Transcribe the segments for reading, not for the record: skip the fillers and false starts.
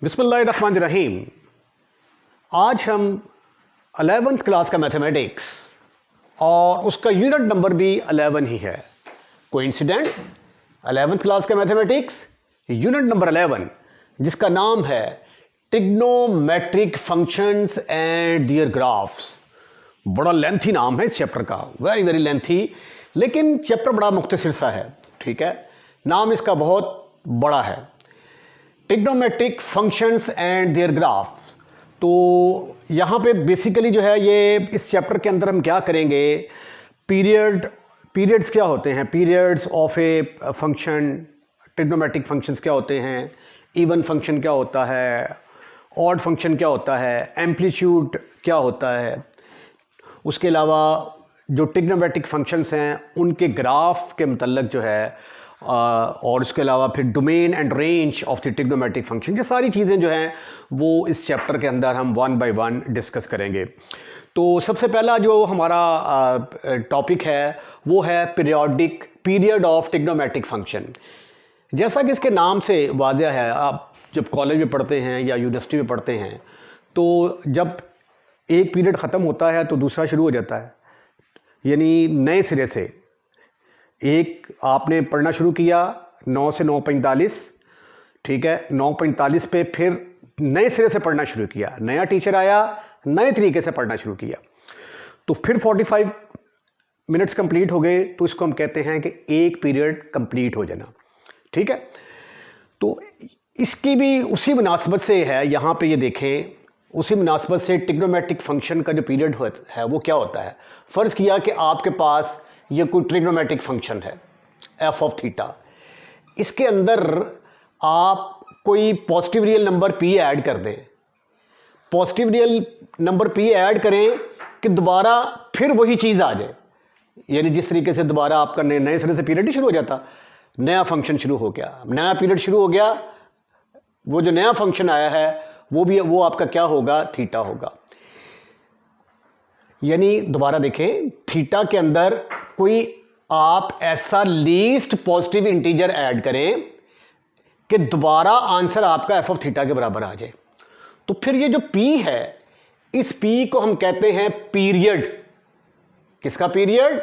बिस्मिल्लाहिर्रहमानिर्रहीम। आज हम 11th क्लास का मैथमेटिक्स और उसका यूनिट नंबर भी 11 ही है। कोइंसिडेंट 11th क्लास का मैथमेटिक्स यूनिट नंबर 11 जिसका नाम है trigonometric functions and their graphs. बड़ा लेंथी नाम है इस चैप्टर का, वेरी वेरी लेंथी, लेकिन चैप्टर बड़ा मुख्तसर सा है। ठीक है, नाम इसका बहुत बड़ा है, trigonometric functions and their graphs. तो यहाँ पे बेसिकली जो है ये इस चैप्टर के अंदर हम क्या करेंगे, पीरियड्स क्या होते हैं, periods of a function, trigonometric functions क्या होते हैं, इवन फंक्शन क्या होता है, ऑड फंक्शन क्या होता है, एम्पलीट्यूड क्या होता है, उसके अलावा जो ट्रिग्नोमेट्रिक फंक्शंस हैं उनके ग्राफ के मतलब जो है और उसके अलावा फिर domain and range of the trigonometric function, ये सारी चीज़ें जो हैं वो इस चैप्टर के अंदर हम वन बाय वन डिस्कस करेंगे। तो सबसे पहला जो हमारा टॉपिक है वो है पीरियड ऑफ ट्रिग्नोमेट्रिक फंक्शन। जैसा कि इसके नाम से वाज़ेह है, आप जब कॉलेज में पढ़ते हैं या यूनिवर्सिटी में पढ़ते हैं तो जब एक पीरियड ख़त्म होता है तो दूसरा शुरू हो जाता है, यानी नए सिरे से एक आपने पढ़ना शुरू किया 9 से 9:45, ठीक है, 9:45 पे फिर नए सिरे से पढ़ना शुरू किया, नया टीचर आया, नए तरीके से पढ़ना शुरू किया, तो फिर 45 मिनट्स कंप्लीट हो गए, तो इसको हम कहते हैं कि एक पीरियड कंप्लीट हो जाना। ठीक है, तो इसकी भी उसी मुनासबत से है, यहाँ पे ये देखें, उसी मुनासबत से ट्रिग्नोमेट्रिक फंक्शन का जो पीरियड है वो क्या होता है। फ़र्ज़ किया कि आपके पास ये कोई ट्रिग्नोमेट्रिक फंक्शन है एफ ऑफ थीटा, इसके अंदर आप कोई positive real number P add कर दें, positive real number P add करें कि दोबारा फिर वही चीज़ आ जाए, यानी जिस तरीके से दोबारा आपका नए सिरे से पीरियड ही शुरू हो जाता, नया फंक्शन शुरू हो गया, नया पीरियड शुरू हो गया, वो जो नया फंक्शन आया है वो आपका क्या होगा, थीटा होगा। यानी दोबारा देखें, थीटा के अंदर कोई आप ऐसा लीस्ट पॉजिटिव इंटीजर ऐड करें कि दोबारा आंसर आपका एफ ऑफ थीटा के बराबर आ जाए, तो फिर ये जो पी है, इस पी को हम कहते हैं पीरियड। किसका period?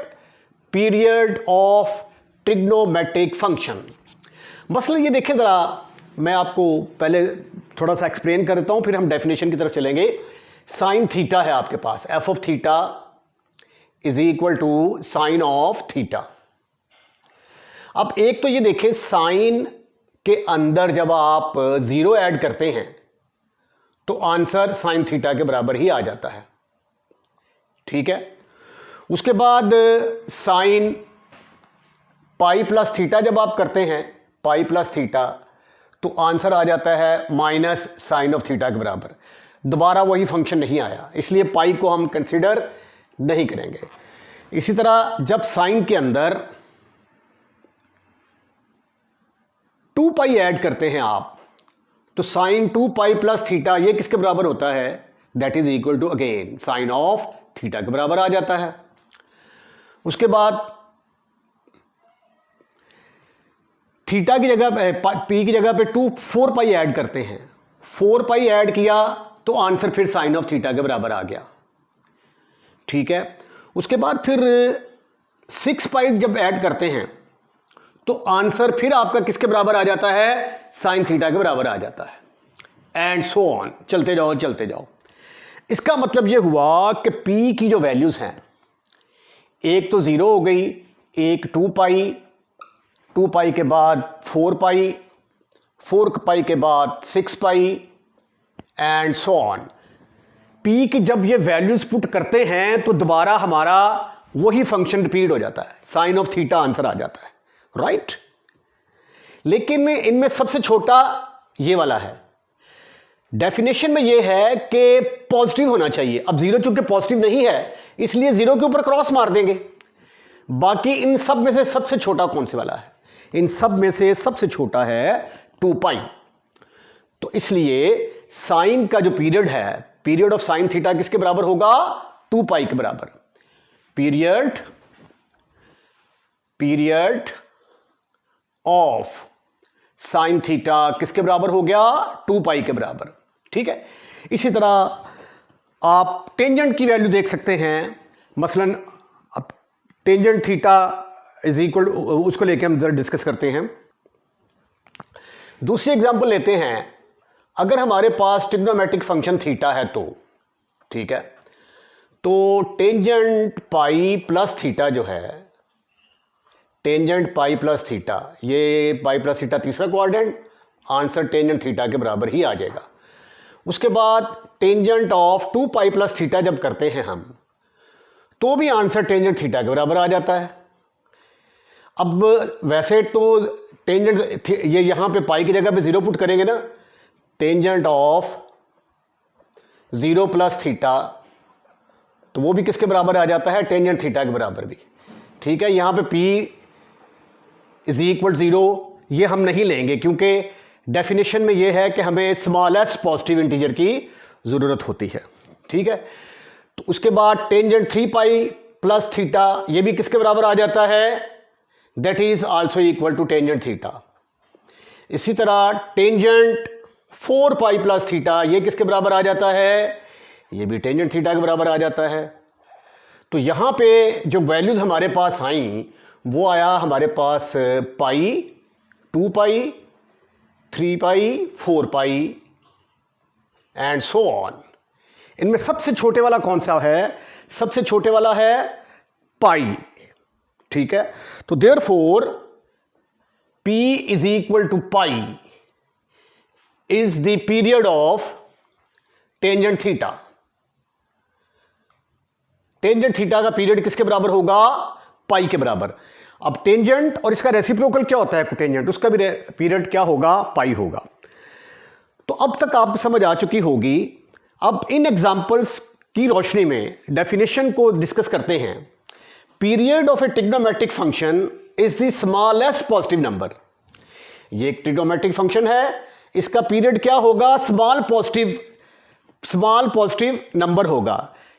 Period of trigonometric function. मसलन ये देखें ज़रा, मैं आपको पहले थोड़ा सा एक्सप्लेन कर देता हूं, फिर हम डेफिनेशन की तरफ चलेंगे। साइन थीटा है आपके पास, f of theta is equal to sine of theta. अब एक तो ये देखें, साइन के अंदर जब आप 0 ऐड करते हैं तो आंसर साइन थीटा के बराबर ही आ जाता है। ठीक है, उसके बाद साइन पाई प्लस थीटा जब आप करते हैं, पाई प्लस थीटा, तो आंसर आ जाता है माइनस साइन ऑफ थीटा के बराबर। दोबारा वही फंक्शन नहीं आया, इसलिए पाई को हम कंसीडर नहीं करेंगे। इसी तरह जब साइन के अंदर 2 पाई ऐड करते हैं आप, तो साइन 2 पाई प्लस थीटा ये किसके बराबर होता है? That is equal to again sine of theta के बराबर आ जाता है। उसके बाद थीटा की जगह पी की जगह पे 4 पाई ऐड करते हैं, 4 पाई ऐड किया तो आंसर फिर साइन ऑफ थीटा के बराबर आ गया। ठीक है, उसके बाद फिर 6 पाई जब ऐड करते हैं तो आंसर फिर आपका किसके बराबर आ जाता है? साइन थीटा के बराबर आ जाता है, एंड सो ऑन, चलते जाओ चलते जाओ। इसका मतलब यह हुआ कि पी की जो वैल्यूज हैं, एक तो 0 हो गई, एक 2 पाई के बाद 4 पाई के बाद 6 पाई एंड सो ऑन। पी की जब ये वैल्यूज पुट करते हैं तो दोबारा हमारा वही फंक्शन रिपीट हो जाता है, साइन ऑफ थीटा आंसर आ जाता है, राइट। लेकिन इनमें सबसे छोटा ये वाला है। डेफिनेशन में ये है कि पॉजिटिव होना चाहिए। अब 0 चूंकि पॉजिटिव नहीं है इसलिए 0 के ऊपर क्रॉस मार देंगे। बाकी इन सब में से सबसे छोटा कौन से वाला है? इन सब में से सबसे छोटा है 2 पाई। तो इसलिए साइन का जो पीरियड है, पीरियड ऑफ साइन थीटा किसके बराबर होगा? 2 पाई के बराबर। पीरियड ऑफ साइन थीटा किसके बराबर हो गया, 2 पाई के बराबर। ठीक है, इसी तरह आप टेंजेंट की वैल्यू देख सकते हैं। मसलन अब टेंजेंट थीटा इज इक्वल, उसको लेके हम जरा डिस्कस करते हैं। दूसरी एग्जांपल लेते हैं, अगर हमारे पास ट्रिग्नोमेट्रिक फंक्शन थीटा है तो, ठीक है, तो टेंजेंट पाई प्लस थीटा जो है, टेंजेंट पाई प्लस थीटा, ये पाई प्लस थीटा तीसरा क्वाड्रेंट, आंसर टेंजेंट थीटा के बराबर ही आ जाएगा। उसके बाद tangent of 2 pi plus theta जब करते हैं हम, तो भी आंसर टेंजेंट थीटा के बराबर आ जाता है। अब वैसे तो टेंजेंट ये यहाँ पे पाई की जगह पे 0 पुट करेंगे ना, टेंजेंट ऑफ 0 प्लस थीटा, तो वो भी किसके बराबर आ जाता है, टेंजेंट थीटा के बराबर भी। ठीक है, यहाँ पे p इज इक्वल 0 ये हम नहीं लेंगे, क्योंकि डेफिनेशन में ये है कि हमें स्मॉलेस्ट पॉजिटिव इंटीजर की ज़रूरत होती है। ठीक है, तो उसके बाद टेंजेंट 3 पाई प्लस थीटा, ये भी किसके बराबर आ जाता है, that is also equal to tangent theta. इसी तरह टेंजेंट 4 पाई प्लस थीटा, ये किसके बराबर आ जाता है, ये भी टेंजेंट थीटा के बराबर आ जाता है। तो यहाँ पे जो वैल्यूज हमारे पास आई वो आया हमारे पास पाई, 2 पाई, 3 पाई, 4 पाई एंड सो ऑन। इनमें सबसे छोटे वाला कौन सा है, सबसे छोटे वाला है पाई। ठीक है, तो therefore p is equal to pi is the period of tangent theta. Tangent theta का पीरियड किसके बराबर होगा, पाई के बराबर। अब टेंजेंट और इसका रेसिप्रोकल क्या होता है कोटेंजेंट, उसका भी पीरियड क्या होगा, पाई होगा। तो अब तक आपको समझ आ चुकी होगी। अब इन एग्जांपल्स की रोशनी में डेफिनेशन को डिस्कस करते हैं। Period of A trigonometric function is the smallest positive number. ये एक ट्रिग्नोमेट्रिक फंक्शन है, इसका पीरियड क्या होगा, स्मॉल पॉजिटिव नंबर होगा।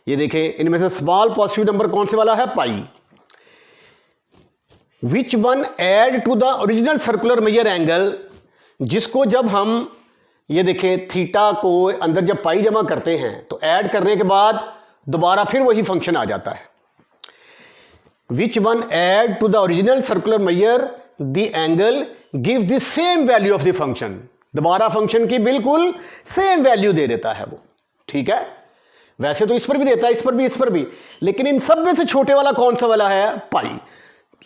ये देखें, इनमें से स्मॉल पॉजिटिव नंबर कौन से वाला है, pi. Which one add to the original circular major angle, जिसको जब हम ये देखें थीटा को अंदर जब पाई जमा करते हैं तो ऐड करने के बाद दोबारा फिर वही फंक्शन आ जाता है। Which one add to the original circular measure the angle give the same value of the function. दोबारा फंक्शन की बिल्कुल सेम वैल्यू दे देता है वो। ठीक है, वैसे तो इस पर भी देता है, इस पर भी, लेकिन इन सब में से छोटे वाला कौन सा वाला है, पाई।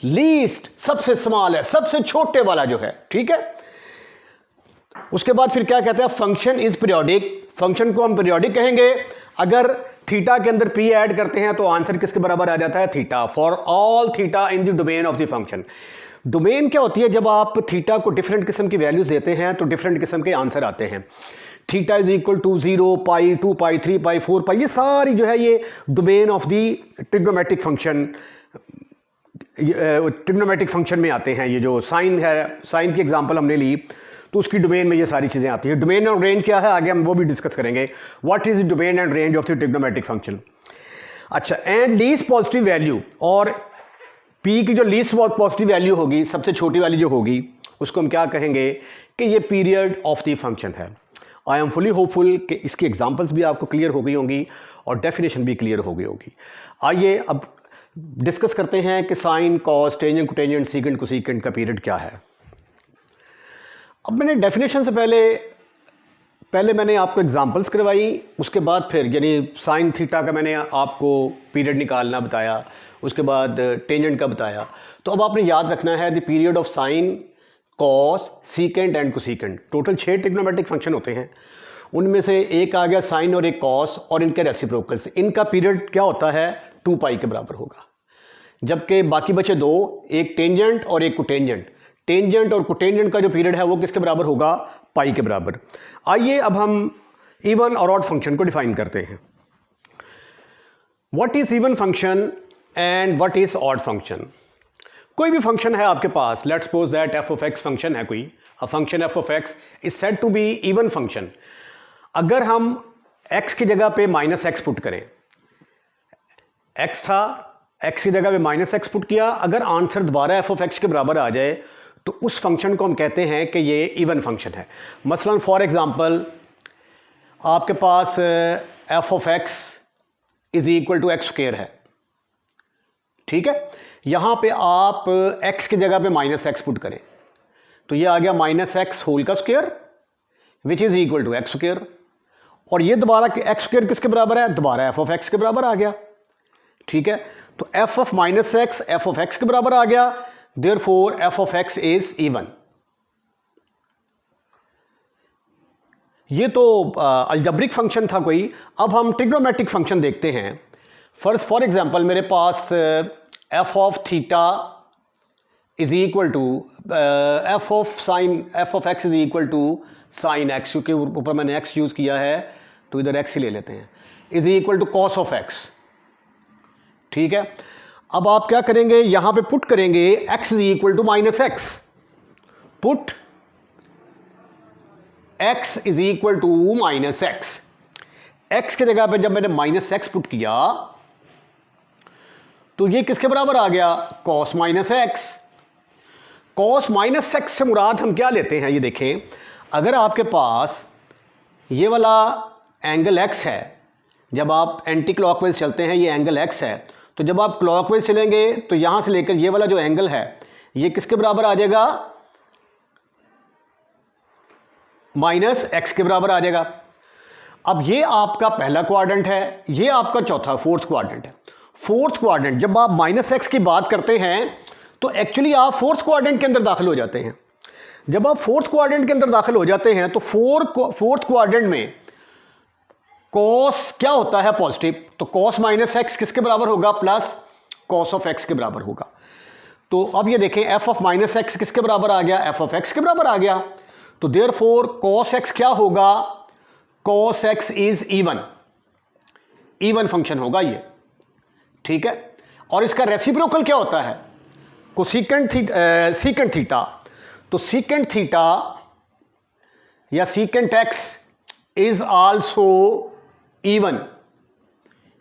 लीस्ट सबसे स्मॉल है, सबसे छोटे वाला जो है। ठीक है, उसके बाद फिर क्या कहते हैं, फंक्शन इज पीरियोडिक। फंक्शन को हम पीरियोडिक कहेंगे अगर थीटा के अंदर p ऐड करते हैं तो आंसर किसके बराबर आ जाता है, theta. For all theta in the domain of the function. Domain क्या होती है, जब आप थीटा को डिफरेंट किस्म की वैल्यूज देते हैं तो डिफरेंट किस्म के आंसर आते हैं। थीटा इज इक्वल टू 0, पाई, 2 पाई, 3 पाई, 4 पाई, ये सारी जो है ये domain of the trigonometric function, trigonometric function में आते हैं। ये जो साइन है, साइन की एग्जांपल हमने ली तो उसकी डोमेन में ये सारी चीज़ें आती हैं। डोमेन और रेंज क्या है, आगे हम वो भी डिस्कस करेंगे। What is the domain and range of the trigonometric function. अच्छा, एंड लीस्ट पॉजिटिव वैल्यू, और p की जो लीस्ट पॉजिटिव वैल्यू होगी, सबसे छोटी वाली जो होगी, उसको हम क्या कहेंगे कि ये पीरियड ऑफ द फंक्शन है। आई एम फुली होपफुल कि इसकी एग्जांपल्स भी आपको क्लियर हो गई होंगी और डेफिनेशन भी क्लियर हो गई होगी। आइए अब डिस्कस करते हैं कि sine, cos, tangent, cotangent, secant, cosecant का पीरियड क्या है। अब मैंने डेफिनेशन से पहले मैंने आपको एग्जांपल्स करवाई, उसके बाद फिर यानी साइन थीटा का मैंने आपको पीरियड निकालना बताया, उसके बाद टेंजेंट का बताया। तो अब आपने याद रखना है the period of sign, cos, secant and cosecant. Total 6 trigonometric function होते हैं, उनमें से एक आ गया साइन और एक कॉस और इनके रेसिप्रोकल्स। इनका पीरियड क्या होता है, 2 पाई के बराबर होगा। जबकि बाकी बचे 2, एक टेंजेंट और एक कोटेंजेंट। टेंजेंट और कोटेंजेंट का जो पीरियड है वो किसके बराबर होगा, पाई के बराबर। आइए अब हम इवन और ऑड फंक्शन को डिफाइन करते हैं। What is even function and what is odd function. कोई भी फंक्शन है आपके पास, let's suppose that f of x function है कोई, a function f of x is said to be even function. अगर हम x की जगह पे माइनस एक्स पुट करें, x था, x की जगह पे माइनस एक्स पुट किया, अगर आंसर दोबारा एफ ऑफ एक्स के बराबर आ जाए तो उस फंक्शन को हम कहते हैं कि ये इवन फंक्शन है। मसलन फॉर एग्ज़ाम्पल आपके पास f of x is equal to x square है, ठीक है। यहाँ पे आप x की जगह पे माइनस एक्स पुट करें तो ये आ गया माइनस एक्स होल का square which is equal to x square, और ये दोबारा एक्स स्क्वायर किसके बराबर है, दोबारा एफ ऑफ एक्स के बराबर आ गया, ठीक है। तो f of minus x F of x के बराबर आ गया, therefore f of x is even. ये तो अलजेब्रिक फंक्शन था कोई। अब हम ट्रिग्नोमेट्रिक फंक्शन देखते हैं। फर्स्ट फॉर एग्जांपल मेरे पास f of theta is equal to f of x is equal to sine x, क्योंकि ऊपर मैंने एक्स यूज़ किया है तो इधर एक्स ही ले लेते हैं, is equal to cos of x, ठीक है। अब आप क्या करेंगे, यहां पे पुट करेंगे x is equal to minus x, put x is equal to minus x. X की जगह पे जब मैंने माइनस एक्स पुट किया तो ये किसके बराबर आ गया, cos minus x. Cos minus x से मुराद हम क्या लेते हैं, ये देखें, अगर आपके पास ये वाला एंगल x है, जब आप एंटी क्लॉकवाइज चलते हैं ये एंगल x है, तो जब आप क्लॉकवाइज चलेंगे तो यहां से लेकर ये वाला जो एंगल है ये किसके बराबर आ जाएगा, माइनस एक्स के बराबर आ जाएगा। अब ये आपका पहला क्वाड्रेंट है, ये आपका चौथा फोर्थ क्वाड्रेंट है। फोर्थ क्वाड्रेंट जब आप माइनस एक्स की बात करते हैं तो एक्चुअली आप फोर्थ क्वाड्रेंट के अंदर दाखिल हो जाते हैं। जब आप फोर्थ क्वाड्रेंट के अंदर दाखिल हो जाते हैं तो फोर्थ क्वाड्रेंट में कॉस क्या होता है, पॉजिटिव, तो कॉस माइनस एक्स किसके बराबर होगा, प्लस कॉस ऑफ एक्स के बराबर होगा। तो अब ये देखें एफ ऑफ माइनस एक्स किसके बराबर आ गया, एफ ऑफ एक्स के बराबर आ गया। तो देयरफॉर कॉस एक्स क्या होगा, cos x is even, even function होगा ये, ठीक है। और इसका रेसिप्रोकल क्या होता है, सीकेंट थीटा, तो सीकेंट थीटा या secant x is also even,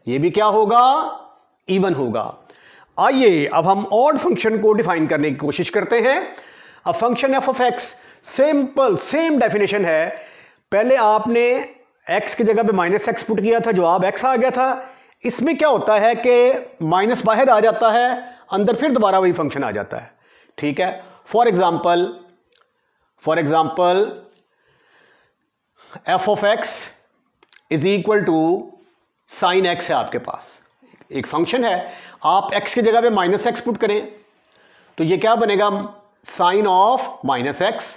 ये भी क्या होगा, इवन होगा। आइए अब हम ऑड फंक्शन को डिफाइन करने की कोशिश करते हैं। अब function f of x simple same definition है। पहले आपने x की जगह पे माइनस एक्स पुट किया था, जवाब x आ गया था। इसमें क्या होता है कि माइनस बाहर आ जाता है, अंदर फिर दोबारा वही फंक्शन आ जाता है, ठीक है। For example f of x is equal to sine x है, आपके पास एक फंक्शन है, आप x की जगह पे माइनस एक्स पुट करें तो ये क्या बनेगा, sine of minus x.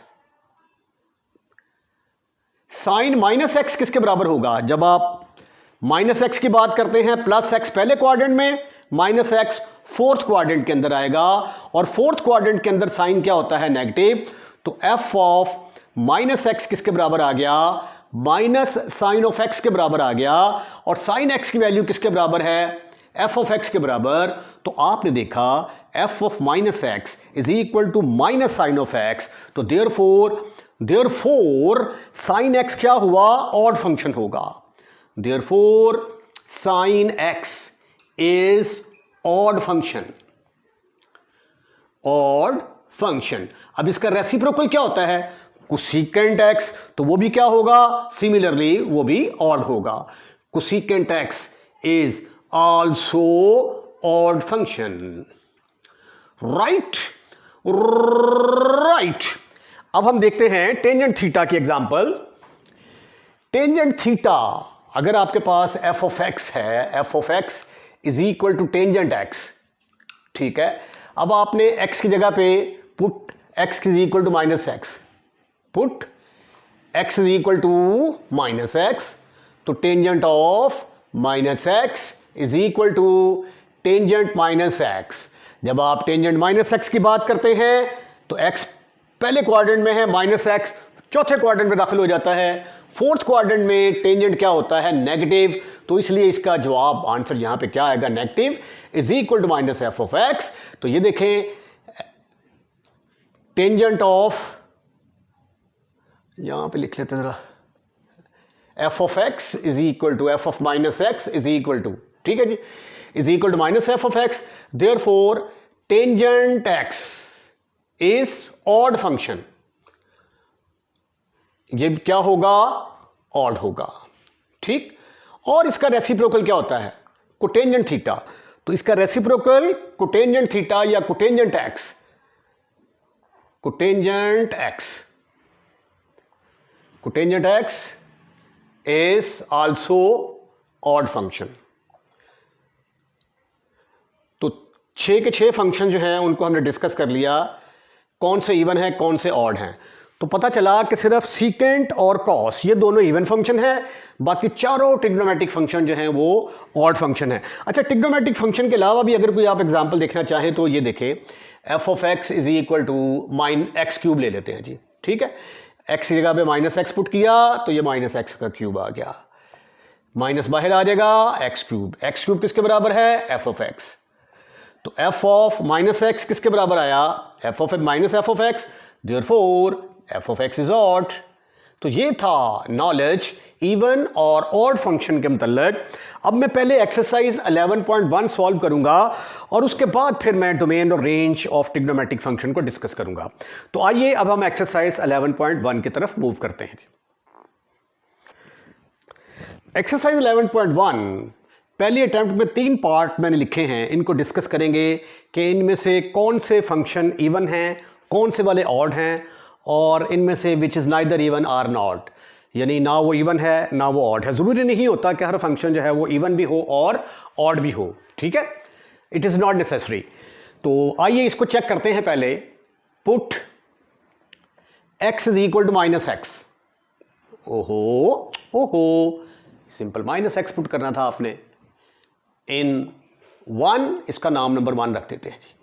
Sine minus x किसके बराबर होगा, जब आप माइनस एक्स की बात करते हैं, प्लस एक्स पहले क्वाड्रेंट में, माइनस एक्स फोर्थ क्वाड्रेंट के अंदर आएगा, और फोर्थ क्वाड्रेंट के अंदर साइन क्या होता है, नेगेटिव। तो एफ ऑफ माइनस एक्स किसके बराबर आ गया, माइनस साइन ऑफ एक्स के बराबर आ गया, और साइन एक्स की वैल्यू किसके बराबर है, एफ ऑफ एक्स के बराबर। तो आपने देखा f of minus x is equal to minus sine of x, तो देयरफॉर साइन एक्स क्या हुआ, ऑड फंक्शन होगा। Therefore sine x is odd function, odd function. अब इसका रेसिप्रोकल क्या होता है, कोसेकेंट एक्स, तो वो भी क्या होगा, सिमिलरली वो भी ऑड होगा। Cosecant x is also odd function, right. अब हम देखते हैं टेंजेंट थीटा की एग्जांपल। टेंजेंट थीटा, अगर आपके पास एफ ऑफ एक्स है, f of x is equal to tangent x, ठीक है। अब आपने एक्स की जगह पे put x is equal to minus x, put x is equal to minus x, तो tangent of minus x is equal to tangent minus x. जब आप टेंजेंट माइनस एक्स की बात करते हैं तो एक्स पहले क्वाड्रेंट में है, माइनस एक्स चौथे क्वाड्रेंट में दाखिल हो जाता है, फोर्थ क्वाड्रेंट में टेंजेंट क्या होता है, नेगेटिव, तो इसलिए इसका जवाब आंसर यहां पे क्या आएगा, negative, is equal to minus f of x. तो ये देखें टेंजेंट ऑफ, यहां पे लिख लेते जरा, f of x is equal to f of minus x is equal to, ठीक है जी, is equal to minus f of x. Therefore tangent x is odd function, ये क्या होगा, ऑड होगा, ठीक। और इसका रेसिप्रोकल क्या होता है, कोटेंजेंट थीटा, तो इसका रेसिप्रोकल कोटेंजेंट थीटा या cotangent x, cotangent x, cotangent x is also odd function. तो 6 के 6 फंक्शन जो हैं उनको हमने डिस्कस कर लिया, कौन से इवन है कौन से ऑड हैं। तो पता चला कि सिर्फ सीकेंट और कॉस ये दोनों इवन फंक्शन है, बाकी चारों ट्रिग्नोमेट्रिक फंक्शन जो हैं वो ऑड फंक्शन है। अच्छा, ट्रिग्नोमेट्रिक फंक्शन के अलावा भी अगर कोई आप एग्जांपल देखना चाहें तो ये देखें, f of x is equal to x cube ले लेते हैं जी, ठीक है। एक्स की जगह पे माइनस एक्स पुट किया तो ये माइनस एक्स का क्यूब आ गया, माइनस बाहर आ जाएगा, एक्स क्यूब किसके बराबर है, एफ ऑफ एक्स। तो एफ ऑफ माइनस एक्स किसके बराबर आया, F of x minus f of x, therefore f of x is odd. तो ये था नॉलेज इवन और ऑड फंक्शन के मतलब। अब मैं पहले एक्सरसाइज 11.1 सॉल्व करूंगा और उसके बाद फिर मैं डोमेन और रेंज ऑफ ट्रिग्नोमेट्रिक फंक्शन को डिस्कस करूंगा। तो आइए अब हम एक्सरसाइज 11.1 की तरफ मूव करते हैं। एक्सरसाइज 11.1 पहली अटेम्प्ट में 3 पार्ट मैंने लिखे हैं, इनको डिस्कस करेंगे कि इनमें से कौन से फंक्शन इवन हैं, कौन से वाले ऑड हैं, और इनमें से which is neither even or not, यानी ना वो इवन है ना वो ऑड है। ज़रूरी नहीं होता कि हर फंक्शन जो है वो इवन भी हो और ऑड भी हो, ठीक है, इट इज़ नॉट नेसेसरी। तो आइए इसको चेक करते हैं पहले। Put x is equal to minus x, ओहो सिंपल माइनस एक्स पुट करना था आपने, इन 1 इसका नाम नंबर 1 रख देते हैं जी।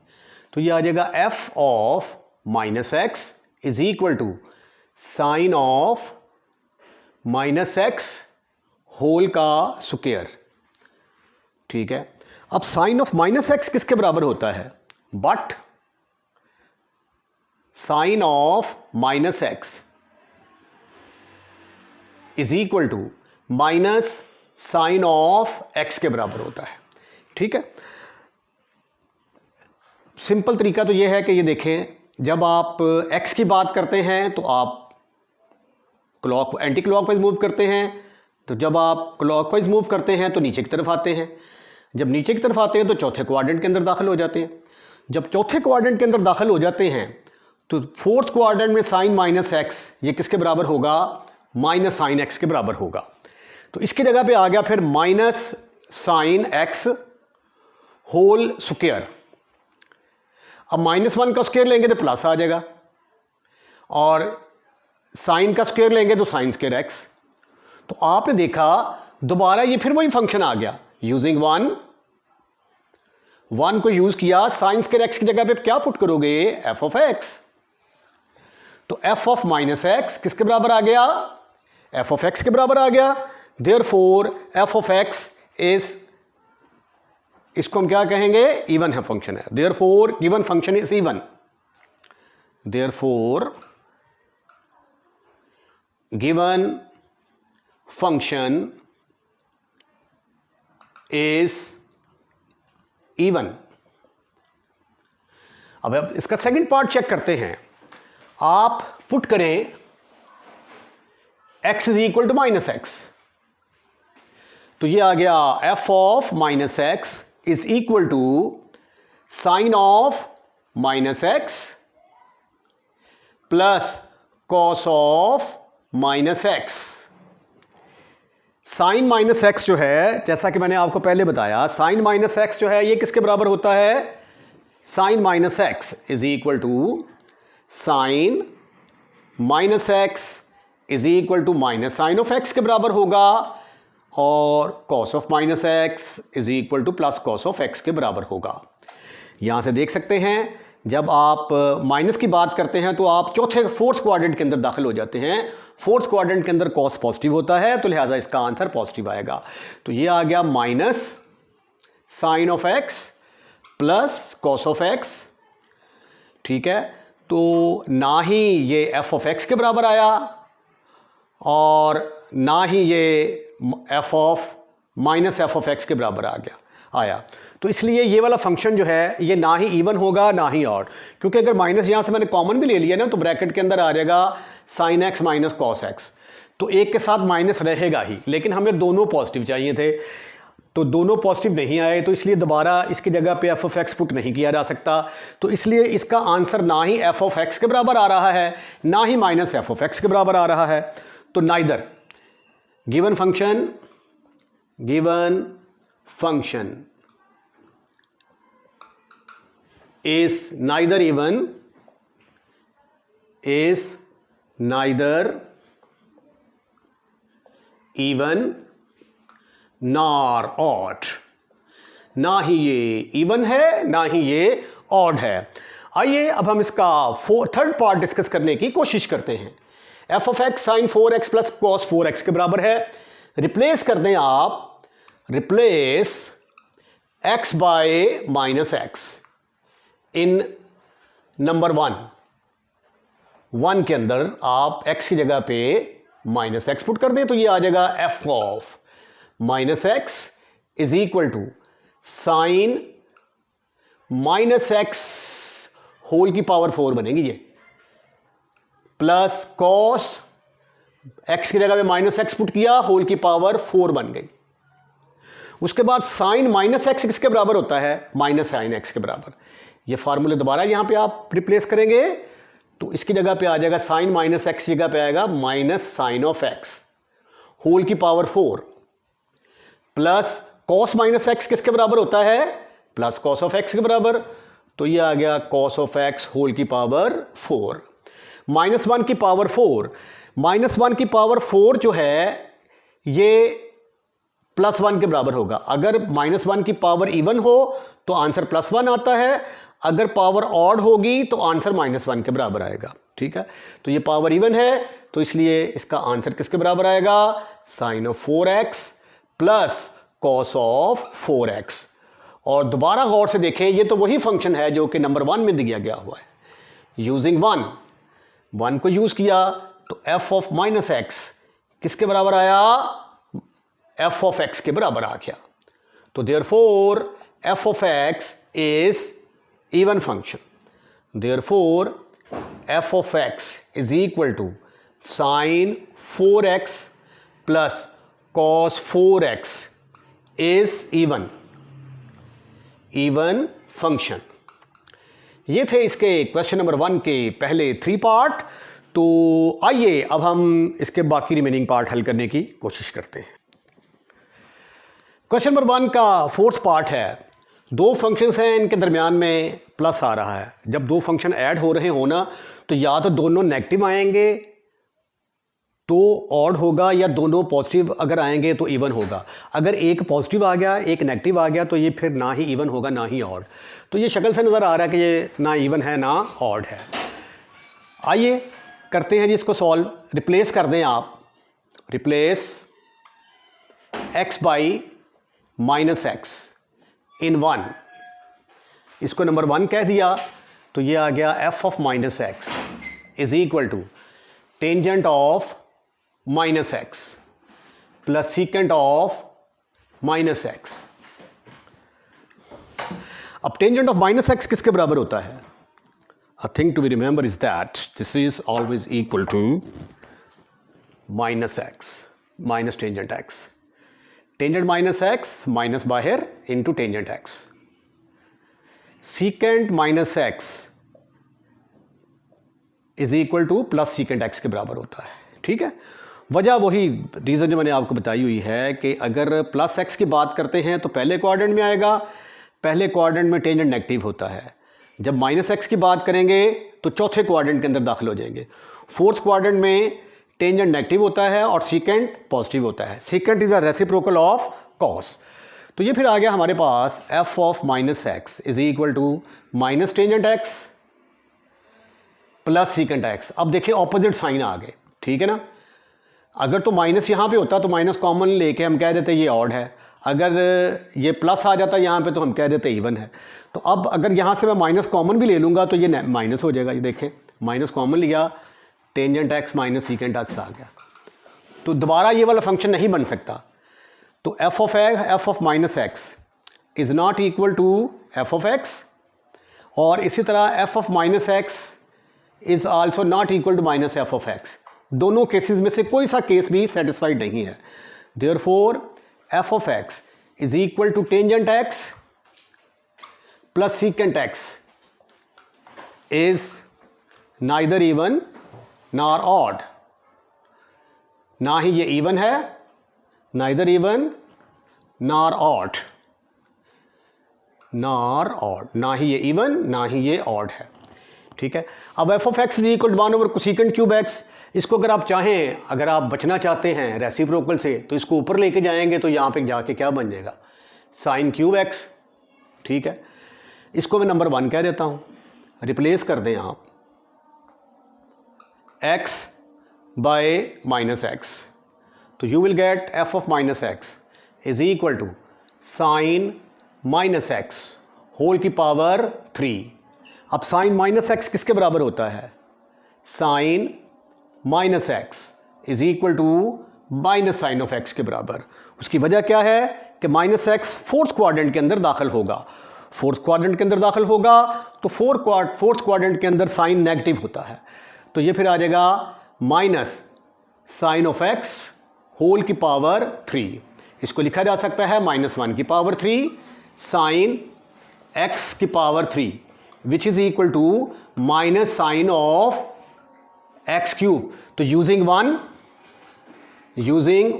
तो ये आ जाएगा f of minus x is equal to sine of minus x whole का स्क्वायर, ठीक है। अब साइन ऑफ माइनस एक्स किसके बराबर होता है, but sine of minus x is equal to minus sine of x के बराबर होता है, ठीक है। सिंपल तरीका तो यह है कि ये देखें, जब आप x की बात करते हैं तो आप एंटी क्लॉकवाइज मूव करते हैं, तो जब आप क्लॉकवाइज मूव करते हैं तो नीचे की तरफ आते हैं, जब नीचे की तरफ आते हैं तो चौथे क्वाड्रेंट के अंदर दाखिल हो जाते हैं। जब चौथे क्वाड्रेंट के अंदर दाखिल हो जाते हैं तो फोर्थ क्वाड्रेंट में साइन माइनस एक्स ये किसके बराबर होगा, माइनस साइन एक्स के बराबर होगा। तो इसकी जगह पे आ गया फिर minus sine x whole square. अब -1 का स्क्वायर लेंगे तो प्लस आ जाएगा, और साइन का स्क्वायर लेंगे तो साइन स्क्वायर एक्स। तो आपने देखा दोबारा ये फिर वही फंक्शन आ गया, यूजिंग 1 को यूज किया, साइन स्क्वायर एक्स की जगह पे क्या पुट करोगे, एफ ऑफ एक्स। तो एफ ऑफ माइनस एक्स किसके बराबर आ गया, एफ ऑफ एक्स के बराबर आ गया। Therefore f of x is, इसको हम क्या कहेंगे, इवन है फंक्शन है। Therefore given function is even, therefore given function is even. अब इसका सेकंड पार्ट चेक करते हैं। आप पुट करें x is equal to minus x, तो ये आ गया f of minus x is equal to sine of minus x plus cos of minus x. Sine minus x जो है, जैसा कि मैंने आपको पहले बताया, साइन माइनस एक्स जो है ये किसके बराबर होता है, sine minus x is equal to sine minus x is equal to minus sine of x के बराबर होगा, और cos of minus x is equal to plus cos of x के बराबर होगा। यहां से देख सकते हैं जब आप माइनस की बात करते हैं तो आप फोर्थ क्वाड्रेंट के अंदर दाखिल हो जाते हैं। फोर्थ क्वाड्रेंट के अंदर कॉस पॉजिटिव होता है, तो लिहाजा इसका आंसर पॉजिटिव आएगा। तो ये आ गया minus sine of x plus cos of x, ठीक है। तो ना ही ये एफ ऑफ एक्स के बराबर आया और ना ही ये F of minus f of x के बराबर आ गया। आया। तो इसलिए ये वाला फंक्शन जो है ये ना ही इवन होगा ना ही ऑड, क्योंकि अगर माइनस यहाँ से मैंने कॉमन भी ले लिया ना तो ब्रैकेट के अंदर आ जाएगा sine x minus cos x, तो एक के साथ माइनस रहेगा ही, लेकिन हमें दोनों पॉजिटिव चाहिए थे तो दोनों पॉजिटिव नहीं आए, तो इसलिए दोबारा इसकी जगह पे एफ ऑफ एक्स पुट नहीं किया जा सकता। तो इसलिए इसका आंसर ना ही एफ ऑफ एक्स के बराबर आ रहा है ना ही माइनस एफ ऑफ एक्स के बराबर आ रहा है। तो neither given function is neither even nor odd, ना ही ये इवन है ना ही ये ऑड है। आइए अब हम इसका थर्ड पार्ट डिस्कस करने की कोशिश करते हैं। F of x sine 4x plus cos 4x के बराबर है। रिप्लेस कर दें आप, replace x by minus x in number 1 के अंदर आप x की जगह पे माइनस एक्स पुट कर दें तो ये आ जाएगा f of minus x is equal to sine minus x whole की पावर 4 बनेगी ये, प्लस कॉस एक्स की जगह पे माइनस एक्स पुट किया होल की पावर 4 बन गई। उसके बाद साइन माइनस एक्स किसके बराबर होता है, माइनस साइन एक्स के बराबर। ये फार्मूले दोबारा यहां पे आप रिप्लेस करेंगे तो इसकी जगह पे आ जाएगा साइन माइनस एक्स जगह पे आएगा minus sine of x whole की power 4 plus cos minus x किसके बराबर होता है, प्लस कॉस ऑफ एक्स के बराबर। तो ये आ गया कॉस ऑफ एक्स होल की पावर 4 माइनस 1 की पावर 4। माइनस 1 की पावर 4 जो है ये प्लस 1 के बराबर होगा। अगर माइनस 1 की पावर इवन हो तो आंसर प्लस 1 आता है, अगर पावर ऑड होगी तो आंसर माइनस 1 के बराबर आएगा। ठीक है, तो ये पावर इवन है तो इसलिए इसका आंसर किसके बराबर आएगा, sine of 4x plus cos of 4x। और दोबारा गौर से देखें ये तो वही फंक्शन है जो कि नंबर 1 में दिया गया हुआ है। यूजिंग 1 को यूज किया तो एफ ऑफ माइनस एक्स किसके बराबर आया, एफ ऑफ एक्स के बराबर आ गया। तो therefore f of x is even function, therefore f of x is equal to sine 4x plus cos 4x is even function. ये थे इसके क्वेश्चन नंबर 1 के पहले 3 पार्ट। तो आइए अब हम इसके बाकी रिमेनिंग पार्ट हल करने की कोशिश करते हैं। क्वेश्चन नंबर 1 का 4th पार्ट है, दो फंक्शंस हैं इनके दरमियान में प्लस आ रहा है। जब दो फंक्शन ऐड हो रहे हो ना तो या तो दोनों नेगेटिव आएंगे तो ऑड होगा, या दोनों पॉजिटिव अगर आएंगे तो इवन होगा। अगर एक पॉजिटिव आ गया एक नेगेटिव आ गया तो ये फिर ना ही इवन होगा ना ही ऑड। तो ये शक्ल से नज़र आ रहा है कि ये ना इवन है ना ऑड है। आइए करते हैं जी इसको सॉल्व। रिप्लेस कर दें आप, replace x by minus x in 1, इसको नंबर 1 कह दिया तो ये आ गया f of minus x is equal to tangent of minus x plus secant of minus x. अब टेंजेंट ऑफ माइनस एक्स किसके बराबर होता है, a thing to be remember is that this is always equal to minus x minus tangent x. Tangent minus x minus बाहर into tangent x. Secant minus x is equal to plus secant x के बराबर होता है। ठीक है, वजह वही reason जो मैंने आपको बताई हुई है कि अगर प्लस एक्स की बात करते हैं तो पहले क्वाड्रेंट में आएगा, पहले क्वाड्रेंट में टेंजेंट नेगेटिव होता है। जब माइनस एक्स की बात करेंगे तो चौथे क्वाड्रेंट के अंदर दाखिल हो जाएंगे। 4th क्वाड्रेंट में टेंजेंट नेगेटिव होता है और सीकेंट पॉजिटिव होता है। Secant is a reciprocal of cos. तो ये फिर आ गया हमारे पास f of minus x is equal to minus tangent x plus secant x. अब देखिए ऑपोजिट साइन आ गए, ठीक है ना। अगर तो माइनस यहाँ पे होता तो माइनस कॉमन लेके हम कह देते ये ऑड है, अगर ये प्लस आ जाता यहाँ पे तो हम कह देते इवन है। तो अब अगर यहाँ से मैं माइनस कॉमन भी ले लूँगा तो ये माइनस हो जाएगा। ये देखें माइनस कॉमन लिया, tangent x minus secant x आ गया। तो दोबारा ये वाला फंक्शन नहीं बन सकता। तो f of minus x is not equal to f of x, और इसी तरह f of minus x is also not equal to minus f of x. दोनों केसेस में से कोई सा केस भी सेटिस्फाइड नहीं है। Therefore f of x is equal to tangent x plus secant x is neither even nor odd. ना ही ये इवन है, neither even nor odd, nor odd, ना ही ये इवन ना ही ये ऑड है। ठीक है, अब f of x is equal to 1 over cosecant cube x. इसको अगर आप चाहें, अगर आप बचना चाहते हैं रेसिप्रोकल से, तो इसको ऊपर लेके जाएंगे तो यहाँ पे जाके क्या बन जाएगा, साइन क्यूब एक्स। ठीक है, इसको मैं नंबर 1 कह देता हूँ। रिप्लेस कर दें आप x बाय माइनस एक्स, तो you will get f of minus x is equal to sine minus x whole की पावर 3। अब साइन माइनस एक्स किसके बराबर होता है, sine minus x is equal to minus sine of x के बराबर। उसकी वजह क्या है कि माइनस एक्स फोर्थ क्वाड्रेंट के अंदर दाखिल होगा। फोर्थ क्वाड्रेंट के अंदर दाखिल होगा तो फोर्थ क्वाड्रेंट के अंदर साइन नेगेटिव होता है, तो ये फिर आ जाएगा minus sine of x whole की पावर 3। इसको लिखा जा सकता है -1 की पावर 3 साइन एक्स की power 3 which is equal to minus sine of x cube. तो यूजिंग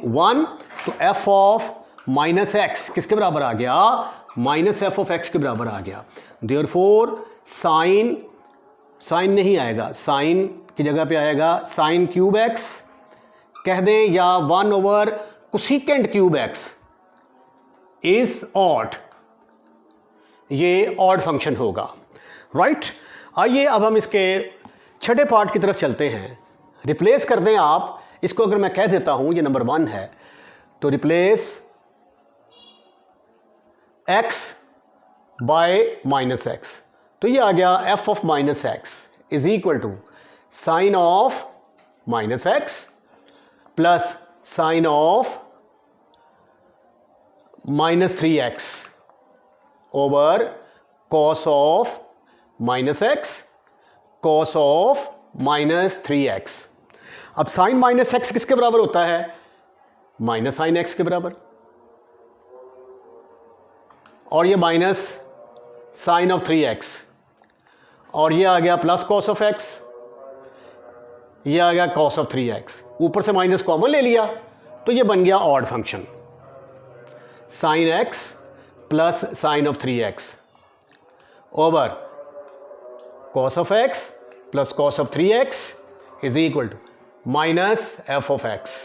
वन तो एफ ऑफ माइनस एक्स किसके बराबर आ गया, माइनस एफ ऑफ एक्स के बराबर आ गया। देयरफॉर साइन नहीं आएगा, साइन की जगह पे आएगा साइन क्यूब एक्स कह दें, या 1 over cosecant cube x is odd, ये ऑड फंक्शन होगा। राइट, आइए अब हम इसके छठे पार्ट की तरफ चलते हैं। रिप्लेस कर दें आप इसको, अगर मैं कह देता हूं ये नंबर 1 है, तो replace x by minus x, तो ये आ गया f of minus x is equal to sine of minus x plus sine of -3x over cos of minus x cos of -3x। अब साइन माइनस एक्स किसके बराबर होता है, minus sine x के बराबर, और ये माइनस साइन ऑफ 3x, और ये आ गया प्लस कॉस ऑफ x, ये आ गया कॉस ऑफ 3x, ऊपर से माइनस कॉमन ले लिया तो ये बन गया odd function sine x plus sine of 3x over cos of x plus cos of 3x is equal to minus f of x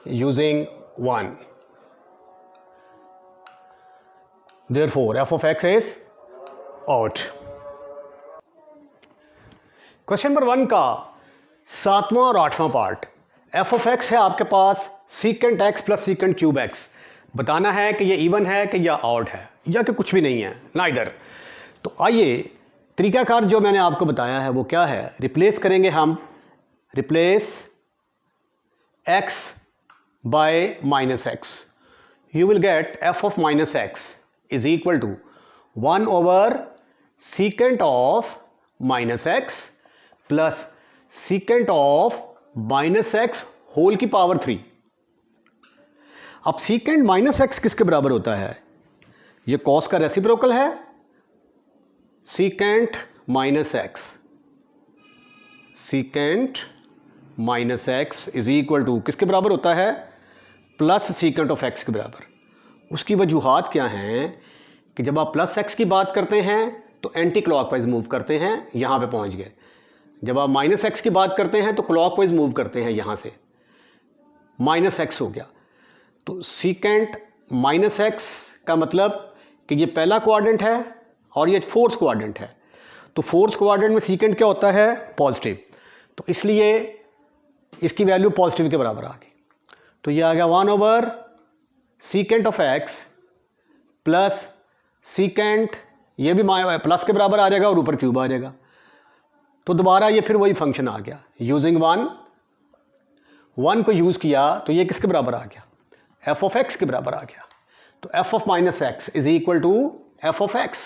using 1। Therefore, f of x is odd. Question number 1 का 7वां और 8वां part. f of x है आपके पास secant x plus secant cube x। बताना है कि ये इवन है कि या ऑड है या कि कुछ भी नहीं है, नाइदर। तो आइए तरीकाकार जो मैंने आपको बताया है वो क्या है, रिप्लेस करेंगे हम, replace x by minus x, you will gate f of minus x is equal to 1 over secant of minus x plus secant of minus x whole की पावर 3। अब secant minus x किसके बराबर होता है, ये cos का reciprocal है, secant minus x, secant minus x is equal to किसके बराबर होता है, प्लस secant of x के बराबर। उसकी वजूहात क्या हैं कि जब आप प्लस एक्स की बात करते हैं तो एंटी क्लॉकवाइज मूव करते हैं, यहाँ पे पहुँच गए। जब आप माइनस एक्स की बात करते हैं तो क्लॉकवाइज मूव करते हैं, यहाँ से माइनस एक्स हो गया। तो सीकेंट माइनस एक्स का मतलब कि ये पहला क्वाड्रेंट है और ये फोर्थ क्वाड्रेंट है, तो फोर्थ क्वाड्रेंट में सीकेंट क्या होता है, पॉजिटिव, तो इसलिए इसकी वैल्यू पॉजिटिव के बराबर आ गई। तो ये आ गया 1 over secant of x plus secant, ये भी प्लस के बराबर आ जाएगा और ऊपर क्यूब आ जाएगा, तो दोबारा ये फिर वही फंक्शन आ गया। यूजिंग 1 को यूज़ किया तो ये किसके बराबर आ गया, एफ ऑफ एक्स के बराबर आ गया। तो f of minus x is equal to f of x।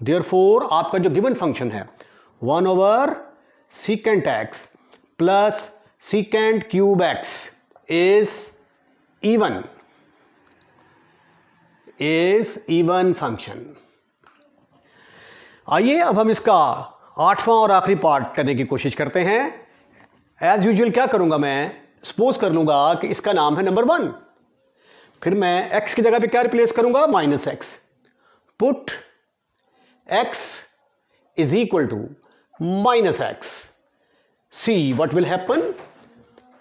Therefore आपका जो गिवन फंक्शन है 1 over secant x plus secant cube x is even function. आइए अब हम इसका 8वां और आखिरी पार्ट करने की कोशिश करते हैं। एज यूजुअल क्या करूंगा, मैं सपोज कर लूंगा कि इसका नाम है नंबर 1, फिर मैं x की जगह पे क्या रिप्लेस करूंगा, minus x. Put x is equal to minus x. See what will happen,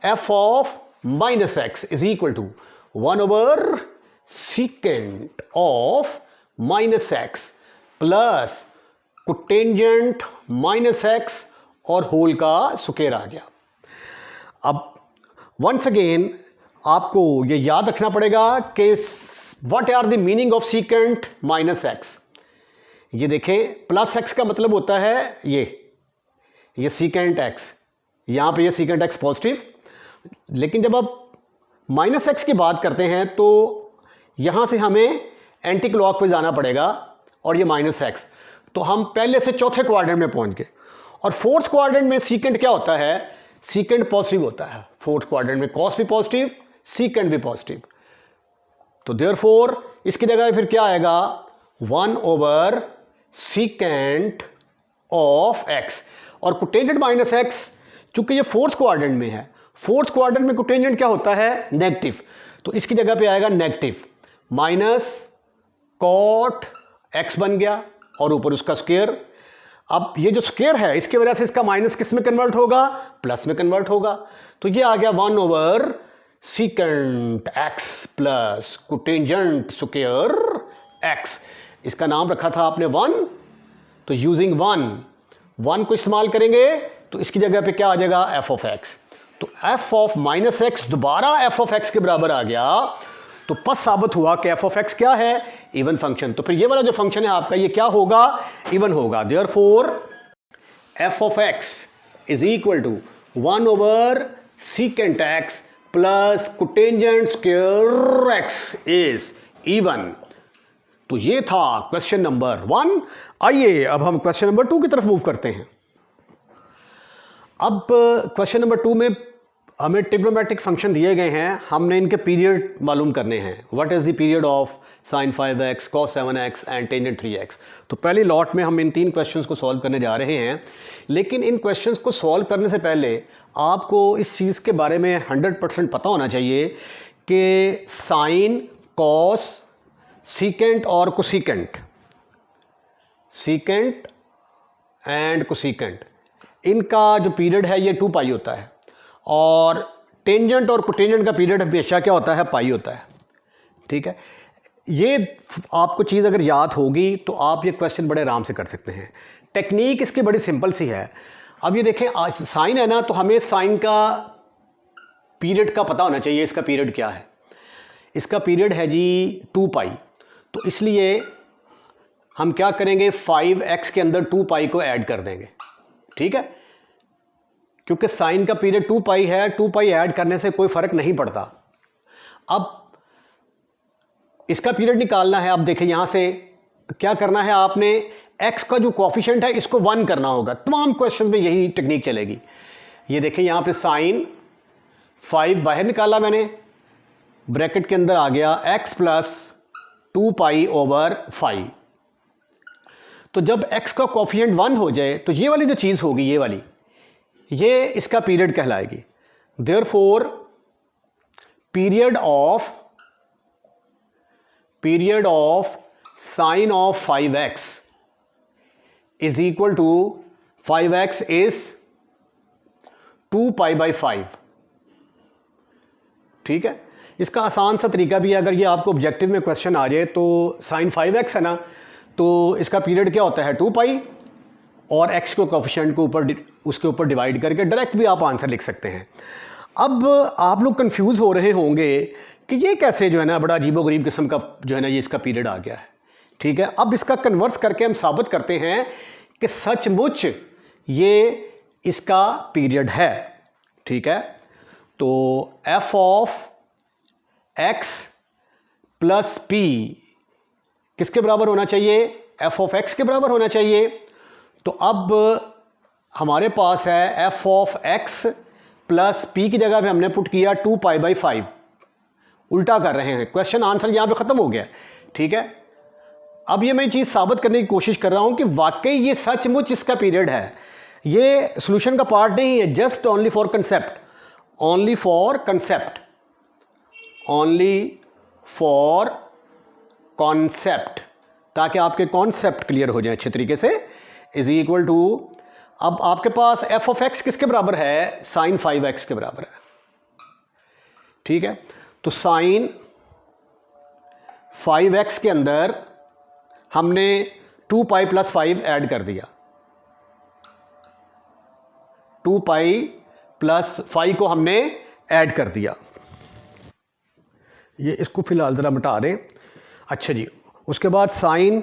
f of minus x is equal to 1 over secant of minus x plus cotangent minus x और whole का square आ गया। अब once again आपको ये याद रखना पड़ेगा कि what are the meaning of secant minus x. ये देखें, प्लस एक्स का मतलब होता है ये सीकेंट एक्स, यहां पे ये सीकेंट एक्स पॉजिटिव। लेकिन जब आप माइनस एक्स की बात करते हैं तो यहां से हमें एंटी क्लॉक पे जाना पड़ेगा और ये माइनस एक्स, तो हम पहले से चौथे क्वाड्रेंट में पहुंच गए। और फोर्थ क्वाड्रेंट में सीकेंट क्या होता है, सीकेंट पॉजिटिव होता है। फोर्थ क्वाड्रेंट में कॉस भी पॉजिटिव, सीकेंट भी पॉजिटिव। तो देयरफॉर इसकी जगह फिर क्या आएगा, 1 ओवर सीकेंट ऑफ एक्स। और कोटेंजेंट माइनस एक्स, चूंकि ये फोर्थ क्वाड्रेंट में है, फोर्थ क्वाड्रेंट में कोटेंजेंट क्या होता है, नेगेटिव, तो इसकी जगह पे आएगा नेगेटिव माइनस कॉट एक्स बन गया और ऊपर उसका स्क्वायर। अब ये जो स्क्वायर है इसकी वजह से इसका माइनस किस में कन्वर्ट होगा, प्लस में कन्वर्ट होगा। तो ये आ गया 1 over secant x plus cotangent square x. इसका नाम रखा था आपने 1, तो यूजिंग 1 को इस्तेमाल करेंगे तो इसकी जगह पे क्या आ जाएगा, f ऑफ x। तो f ऑफ माइनस एक्स दोबारा f ऑफ x के बराबर आ गया। तो पस साबित हुआ कि f ऑफ x क्या है, इवन फंक्शन। तो फिर ये वाला जो फंक्शन है आपका ये क्या होगा, इवन होगा। Therefore f of x is equal to 1 over secant x plus cotangent square x is even. तो ये था क्वेश्चन नंबर 1। आइए अब हम क्वेश्चन नंबर 2 की तरफ मूव करते हैं। अब क्वेश्चन नंबर 2 में हमें ट्रिग्नोमेट्रिक फंक्शन दिए गए हैं, हमने इनके पीरियड मालूम करने हैं। What is the period of sin 5x, cos 7x and tangent 3x। तो पहली लॉट में हम इन 3 क्वेश्चंस को सॉल्व करने जा रहे हैं। लेकिन इन क्वेश्चंस को सॉल्व करने से पहले आपको इस चीज़ के बारे में 100% पता होना चाहिए कि साइन, कॉस, सीकेंट और कोसीकेंट, सीकेंट एंड कोसीकेंट, इनका जो पीरियड है ये 2 पाई होता है। और टेंजेंट और कोटेंजेंट का पीरियड हमेशा क्या होता है, पाई होता है। ठीक है, ये आपको चीज़ अगर याद होगी तो आप ये क्वेश्चन बड़े आराम से कर सकते हैं। टेक्निक इसकी बड़ी सिंपल सी है। अब ये देखें, साइन है ना, तो हमें साइन का पीरियड का पता होना चाहिए। इसका पीरियड क्या है, इसका पीरियड है जी 2 पाई। तो इसलिए हम क्या करेंगे, 5x के अंदर 2 पाई को ऐड कर देंगे। ठीक है, क्योंकि साइन का पीरियड 2 पाई है, 2 पाई ऐड करने से कोई फर्क नहीं पड़ता। अब इसका पीरियड निकालना है। अब देखिए यहां से क्या करना है, आपने x का जो कोएफिशिएंट है इसको 1 करना होगा। तमाम क्वेश्चंस में यही टेक्निक चलेगी। ये देखिए यहां पे साइन 5 बाहर निकाला मैंने, ब्रैकेट के अंदर आ गया x प्लस 2 पाई ओवर 5। तो जब x का कोएफिशिएंट 1 हो जाए तो ये वाली जो चीज़ होगी, ये वाली, ये इसका पीरियड कहलाएगी। Therefore period of sine of 5x is equal to 5x is 2 pi by 5। ठीक है, इसका आसान सा तरीका भी है। अगर ये आपको ऑब्जेक्टिव में क्वेश्चन आ जाए तो साइन 5x है ना, तो इसका पीरियड क्या होता है 2 पाई, और x को कोएफिशिएंट को ऊपर उसके ऊपर डिवाइड करके डायरेक्ट भी आप आंसर लिख सकते हैं। अब आप लोग कंफ्यूज हो रहे होंगे कि ये कैसे जो है ना बड़ा अजीबोगरीब किस्म का जो है ना ये इसका पीरियड आ गया है। ठीक है, अब इसका कन्वर्स करके हम साबित करते हैं कि सचमुच ये इसका पीरियड है। ठीक है, तो f of x plus P किसके बराबर होना चाहिए? एफ ऑफ एक्स के बराबर होना चाहिए। तो अब हमारे पास है f of x plus P की जगह पे हमने पुट किया 2π/5। उल्टा कर रहे हैं, क्वेश्चन आंसर यहां पे खत्म हो गया। ठीक है, अब ये मैं चीज़ साबित करने की कोशिश कर रहा हूं कि वाकई ये सचमुच इसका पीरियड है। ये सॉल्यूशन का पार्ट नहीं है, just only for concept, only for concept, only for concept, ताकि आपके कॉन्सेप्ट क्लियर हो जाए अच्छे तरीके से। इज इक्वल टू, अब आपके पास एफ ऑफ एक्स किसके बराबर है? साइन 5x के बराबर है। ठीक है, तो साइन 5x के अंदर हमने 2π + 5 ऐड कर दिया। 2π + 5 को हमने ऐड कर दिया। ये इसको फिलहाल ज़रा मिटा दें। अच्छा जी, उसके बाद साइन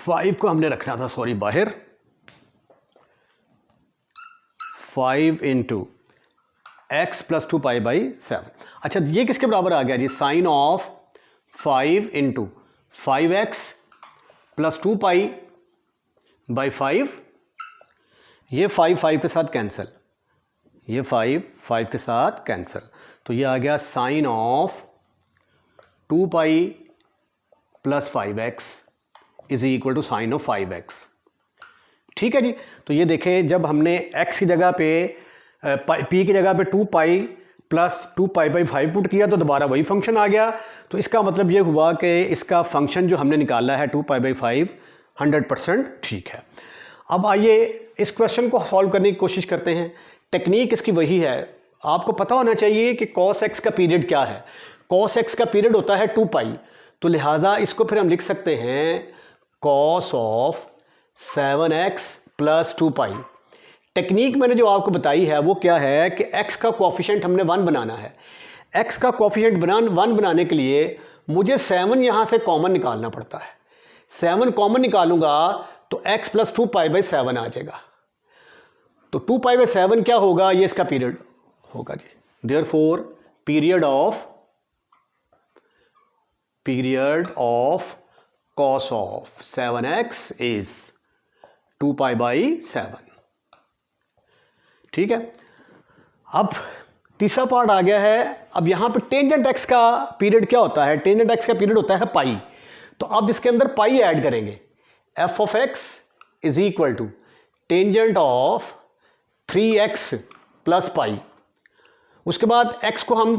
5 को हमने रखना था, सॉरी, बाहर। 5 × x + 2π/7। अच्छा, ये किसके बराबर आ गया जी? Sign of 5 × 5x + 2π/5। ये 5 के साथ कैंसिल, ये 5 के साथ कैंसिल, तो ये आ गया sine of 2π + 5x is equal to sine of 5x। ठीक है जी, तो ये देखें, जब हमने x की जगह पे p की जगह पे 2π + 2π/5 पुट किया तो दोबारा वही फंक्शन आ गया। तो इसका मतलब ये हुआ कि इसका फंक्शन जो हमने निकाला है 2π/5 100% ठीक है। अब आइए इस क्वेश्चन को सॉल्व करने की कोशिश करते हैं। टेक्निक इसकी वही है, आपको पता होना चाहिए कि cos x का पीरियड क्या है। cos x का पीरियड होता है 2π, तो लिहाजा इसको फिर हम लिख सकते हैं cos ऑफ 7x + 2π। टेक्निक मैंने जो आपको बताई है वो क्या है कि x का कोफिशिएंट हमने 1 बनाना है। x का कोफिशिएंट 1 बनाने के लिए मुझे 7 यहाँ से कॉमन निकालना पड़ता है। 7 कॉमन निकालूंगा तो x + 2π/7 आ जाएगा। तो 2π/7 क्या होगा? ये इसका पीरियड होगा जी। Therefore period of cos of 7x is 2π/7। ठीक है, अब तीसरा पार्ट आ गया है। अब यहां पे टेंजेंट x का पीरियड क्या होता है? टेंजेंट x का पीरियड होता है पाई। तो अब इसके अंदर पाई ऐड करेंगे। f of x is equal to tangent of 3x + pi. उसके बाद x को हम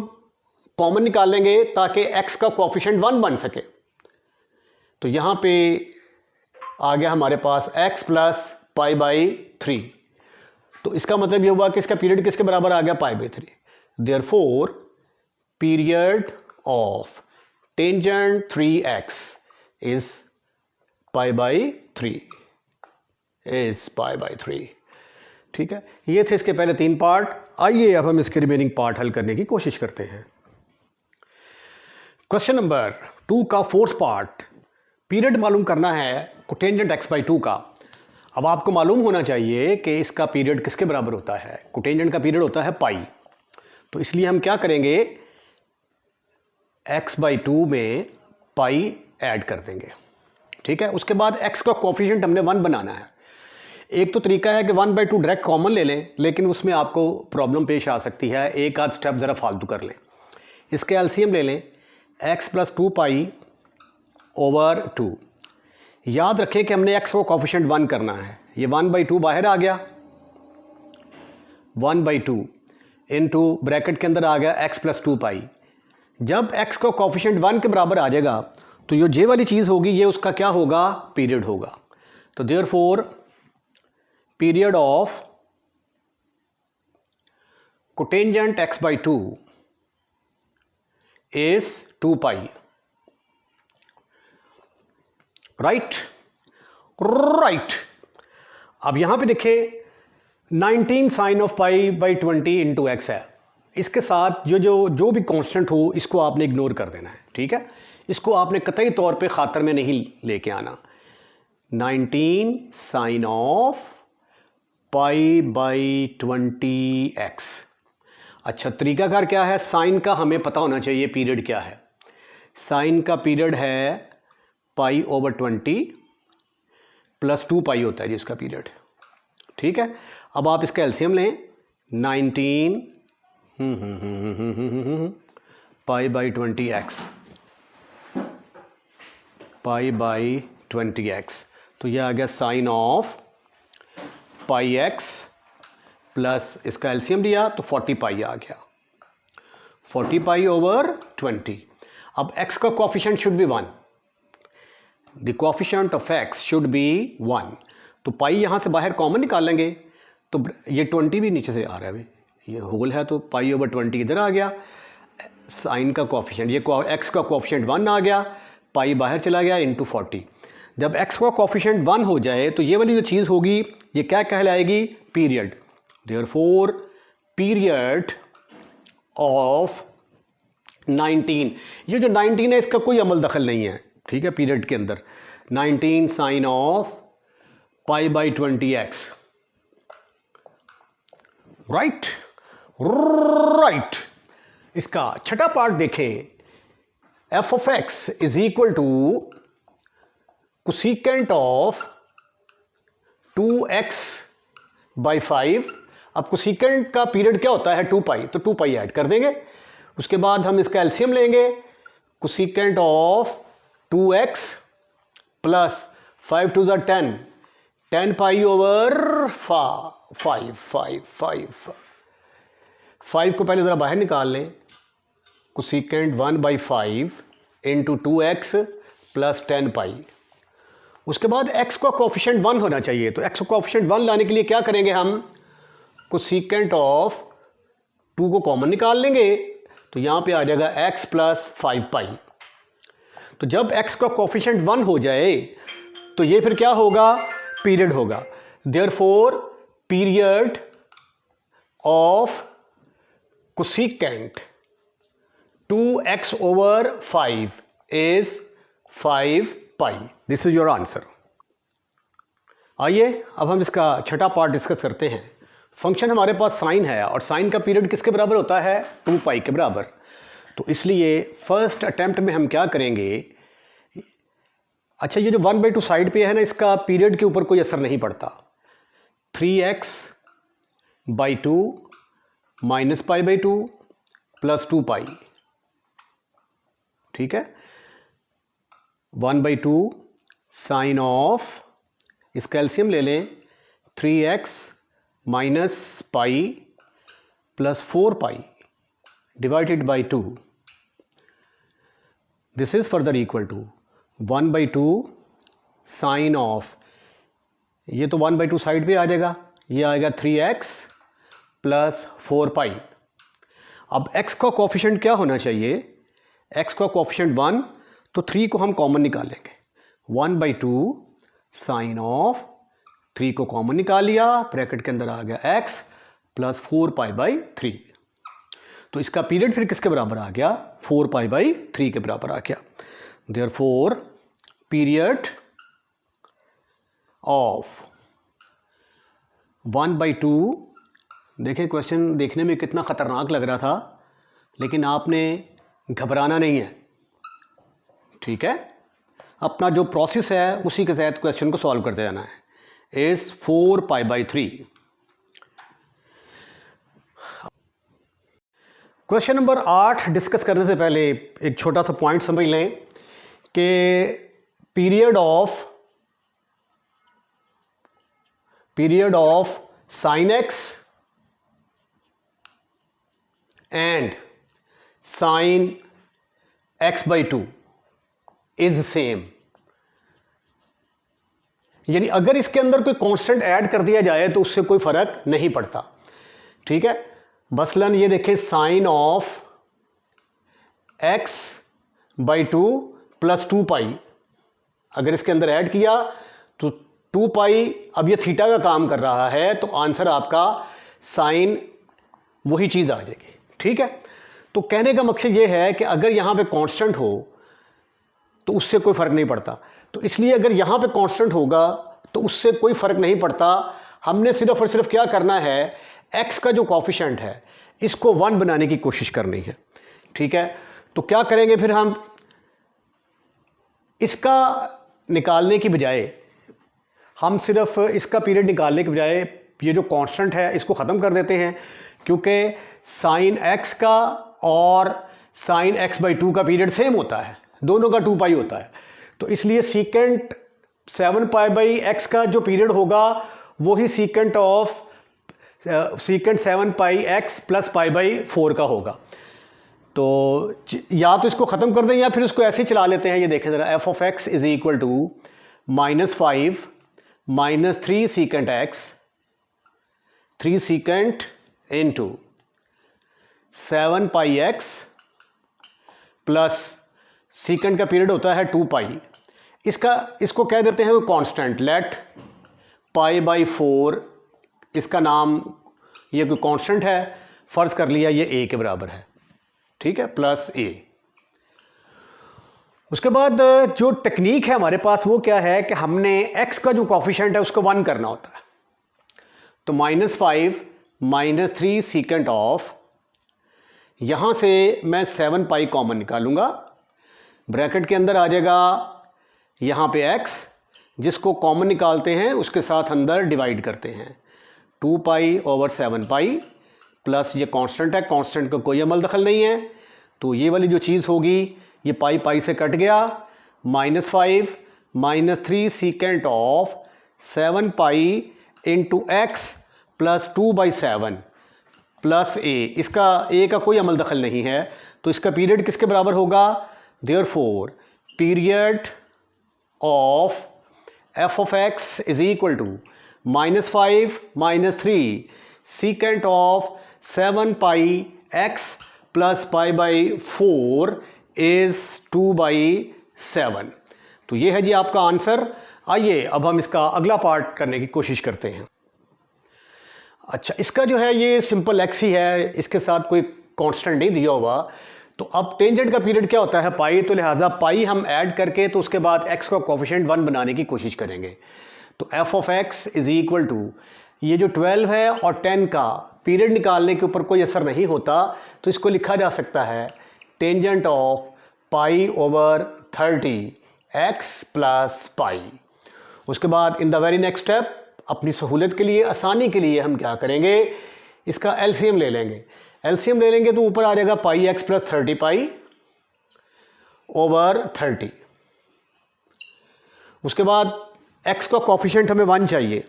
कॉमन निकाल लेंगे ताकि x का कोफिशिएंट 1 बन सके। तो यहां पे आ गया हमारे पास x + π/3। तो इसका मतलब ये हुआ कि इसका पीरियड किसके बराबर आ गया? π/3। Therefore period of tangent 3x is π/3 is π/3। ठीक है, ये थे इसके पहले 3 पार्ट। आइए अब हम इसके रिमेनिंग पार्ट हल करने की कोशिश करते हैं। क्वेश्चन नंबर 2 का 4th पार्ट, पीरियड मालूम करना है कोटेंजेंट x/2 का। अब आपको मालूम होना चाहिए कि इसका पीरियड किसके बराबर होता है। कोटेंजेंट का पीरियड होता है पाई, तो इसलिए हम क्या करेंगे, x/2 में पाई ऐड कर देंगे। ठीक है, उसके बाद x का कोफिशिएंट हमने 1 बनाना है। एक तो तरीका है कि 1/2 डायरेक्ट कॉमन ले लें, लेकिन उसमें आपको प्रॉब्लम पेश आ सकती है, एक आध स्टेप ज़रा फालतू कर लें। इसके एलसीएम ले लें, x + 2π/2। याद रखें कि हमने x को कोफिशिएंट 1 करना है। ये 1/2 बाहर आ गया, 1/2 इनटू ब्रैकेट के अंदर आ गया x + 2π। जब x को कोफिशिएंट 1 के बराबर आ जाएगा तो ये जे वाली चीज़ होगी, ये उसका क्या होगा? पीरियड होगा। तो therefore period of cotangent x/2 is 2π। Right. अब यहां पे देखिए 19 साइन ऑफ π/20 इंटू x है। इसके साथ जो भी कांस्टेंट हो इसको आपने इग्नोर कर देना है। ठीक है, इसको आपने कतई तौर पे खातर में नहीं लेके आना। 19 साइन ऑफ π/20x। अच्छा, तरीकाकार क्या है? साइन का हमें पता होना चाहिए पीरियड क्या है। साइन का पीरियड है π/20 + 2π होता है जिसका पीरियड, ठीक है। अब आप इसका एलसीएम लें, 19 π/20x, π/20x, तो यह आ गया साइन ऑफ πx प्लस इसका एलसीएम लिया तो 40π आ गया, 40π/20। अब x का coefficient should be 1, the coefficient of x should be 1, तो पाई यहाँ से बाहर कॉमन निकाल लेंगे तो ये 20 भी नीचे से आ रहा है भाई, ये होल है तो π/20 इधर आ गया। साइन का कोफिशिएंट, ये x का कोफिशिएंट 1 आ गया, पाई बाहर चला गया इंटू 40। जब x का कोफिशिएंट 1 हो जाए तो ये वाली जो चीज़ होगी ये क्या कहलाएगी, पीरियड। देयरफॉर पीरियड ऑफ 19, ये जो 19 है इसका कोई अमल दखल नहीं है, ठीक है, पीरियड के अंदर। 19 साइन ऑफ π/20x, राइट। इसका छठा पार्ट देखें, f of x is equal to cosecant of 2x/5। अब कोसेकेंट का पीरियड क्या होता है, 2π, तो 2π ऐड कर देंगे। उसके बाद हम इसका एलसीएम लेंगे, कोसेकेंट ऑफ 2x प्लस 5 2 = 10, 10π/5 को पहले ज़रा बाहर निकाल लें, कोसेकेंट 1/5 इंटू 2x प्लस 10π। उसके बाद x का कोफिशिएंट 1 होना चाहिए, तो x का कोफिशिएंट 1 लाने के लिए क्या करेंगे हम, कोसेकेंट ऑफ 2 को कॉमन निकाल लेंगे, तो यहाँ पे आ जाएगा x प्लस 5π। तो जब x का कोफिशिएंट 1 हो जाए तो ये फिर क्या होगा, पीरियड होगा। Therefore period of cosecant 2x/5 is 5π। This is your answer. आइए अब हम इसका छठा पार्ट डिस्कस करते हैं। फंक्शन हमारे पास साइन है और साइन का पीरियड किसके बराबर होता है, 2π के बराबर। तो इसलिए फर्स्ट अटेम्प्ट में हम क्या करेंगे, अच्छा ये जो 1/2 साइड पे है ना, इसका पीरियड के ऊपर कोई असर नहीं पड़ता। 3x/2 माइनस π/2 प्लस 2π, ठीक है। 1/2 साइन ऑफ, इसका एलसीएम ले लें, 3x minus π plus 4π divided by 2। This is further equal to 1/2 sine of, ये तो 1/2 साइड पे आ जाएगा, ये आएगा 3x प्लस 4π। अब x का कोफिशिएंट क्या होना चाहिए, x का कोफिशिएंट 1, तो 3 को हम कॉमन निकालेंगे। 1/2 साइन ऑफ, 3 को कॉमन निकाल लिया, ब्रैकेट के अंदर आ गया x प्लस 4π/3। तो इसका पीरियड फिर किसके बराबर आ गया, 4π/3 के बराबर आ गया। देयरफॉर पीरियड ऑफ 1/2, देखें क्वेश्चन देखने में कितना ख़तरनाक लग रहा था, लेकिन आपने घबराना नहीं है, ठीक है। अपना जो प्रोसेस है उसी के तहत क्वेश्चन को सॉल्व करते जाना है। इज़ 4π/3। क्वेश्चन नंबर 8 डिस्कस करने से पहले एक छोटा सा पॉइंट समझ लें कि period of sine x and sine x/2 is same. यानी अगर इसके अंदर कोई कांस्टेंट ऐड कर दिया जाए तो उससे कोई फर्क नहीं पड़ता, ठीक है। मसलन ये देखें, साइन ऑफ x/2 प्लस 2π, अगर इसके अंदर ऐड किया तो 2π, अब ये थीटा का काम कर रहा है, तो आंसर आपका साइन वही चीज़ आ जाएगी, ठीक है। तो कहने का मकसद ये है कि अगर यहाँ पे कांस्टेंट हो तो उससे कोई फ़र्क नहीं पड़ता। तो इसलिए अगर यहाँ पे कांस्टेंट होगा तो उससे कोई फ़र्क नहीं पड़ता। हमने सिर्फ और सिर्फ क्या करना है, x का जो कोफिशिएंट है इसको 1 बनाने की कोशिश करनी है, ठीक है। तो क्या करेंगे फिर हम, इसका निकालने की बजाय हम सिर्फ इसका पीरियड निकालने के बजाय ये जो कांस्टेंट है इसको ख़त्म कर देते हैं, क्योंकि साइन एक्स का और साइन एक्स बाई 2 का पीरियड सेम होता है, दोनों का 2 पाई होता है। तो इसलिए सीकेंट 7 पाई बाई एक्स का जो पीरियड होगा वही secant 7 pi x plus pi by 4 का होगा। तो या तो इसको ख़त्म कर दें या फिर इसको ऐसे ही चला लेते हैं। ये देखें ज़रा, f of x is equal to -5 -3 secant x 3 secant into 7 pi x plus secant का पीरियड होता है 2 पाई। इसको कह देते हैं कांस्टेंट, लेट पाई बाई 4 इसका नाम, ये कोई कांस्टेंट है, फ़र्ज़ कर लिया ये a के बराबर है, ठीक है, प्लस a। उसके बाद जो टेक्निक है हमारे पास वो क्या है कि हमने x का जो कोफिशिएंट है उसको 1 करना होता है। तो -5 -3 सीकेंट ऑफ, यहाँ से मैं 7 पाई कॉमन निकालूंगा, ब्रैकेट के अंदर आ जाएगा यहाँ पे x, जिसको कॉमन निकालते हैं उसके साथ अंदर डिवाइड करते हैं, 2 पाई ओवर 7 पाई प्लस ये कांस्टेंट है, कांस्टेंट का कोई अमल दखल नहीं है, तो ये वाली जो चीज़ होगी ये पाई पाई से कट गया, -5 -3 secant of 7 pi into x plus 2/7 plus a, इसका a का कोई अमल दखल नहीं है, तो इसका पीरियड किसके बराबर होगा, therefore period of f of x is equal to -5 -3 secant of 7 pi x plus pi by 4 is 2/7। तो ये है जी आपका आंसर। आइए अब हम इसका अगला पार्ट करने की कोशिश करते हैं। अच्छा, इसका जो है ये सिंपल x ही है, इसके साथ कोई कांस्टेंट नहीं दिया हुआ। तो अब टेंजेंट का पीरियड क्या होता है, पाई, तो लिहाजा पाई हम ऐड करके तो उसके बाद x का कोफिशिएंट 1 बनाने की कोशिश करेंगे। तो f of x is equal to, ये जो 12 है और 10 का पीरियड निकालने के ऊपर कोई असर नहीं होता, तो इसको लिखा जा सकता है tangent of pi over 30 x plus पाई। उसके बाद in the very next step, अपनी सहूलियत के लिए, आसानी के लिए हम क्या करेंगे, इसका एलसीएम ले लेंगे। एलसीएम ले लेंगे तो ऊपर आ जाएगा पाई एक्स प्लस 30 पाई ओवर 30। उसके बाद x का कोफिशिएंट हमें 1 चाहिए।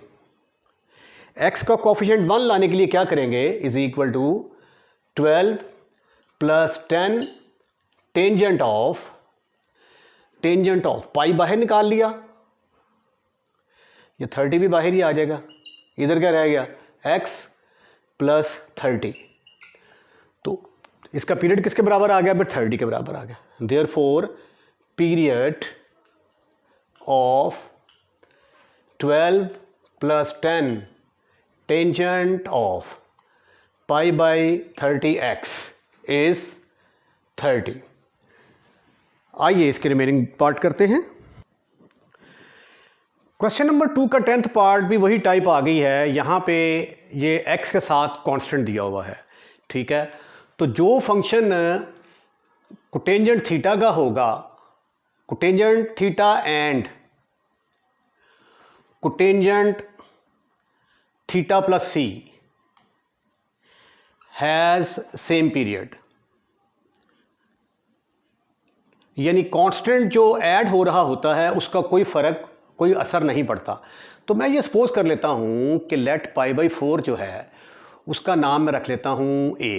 x का कोफिशिएंट 1 लाने के लिए क्या करेंगे, is equal to 12 plus 10 tangent of pi बाहर निकाल लिया, ये 30 भी बाहर ही आ जाएगा, इधर क्या रह गया, x प्लस 30। तो इसका पीरियड किसके बराबर आ गया, फिर 30 के बराबर आ गया। Therefore period of 12 plus 10 tangent of pi by 30x is 30। आइए इसके रिमेनिंग पार्ट करते हैं। क्वेश्चन नंबर 2 का 10th पार्ट भी वही टाइप आ गई है। यहाँ पे ये x के साथ कांस्टेंट दिया हुआ है, ठीक है। तो जो फंक्शन कोटेंजेंट थीटा का होगा, cotangent theta and cotangent theta plus c has same period, यानी कांस्टेंट जो ऐड हो रहा होता है उसका कोई फ़र्क, कोई असर नहीं पड़ता। तो मैं ये सपोज कर लेता हूँ कि लेट पाई बाई 4 जो है उसका नाम मैं रख लेता हूँ a।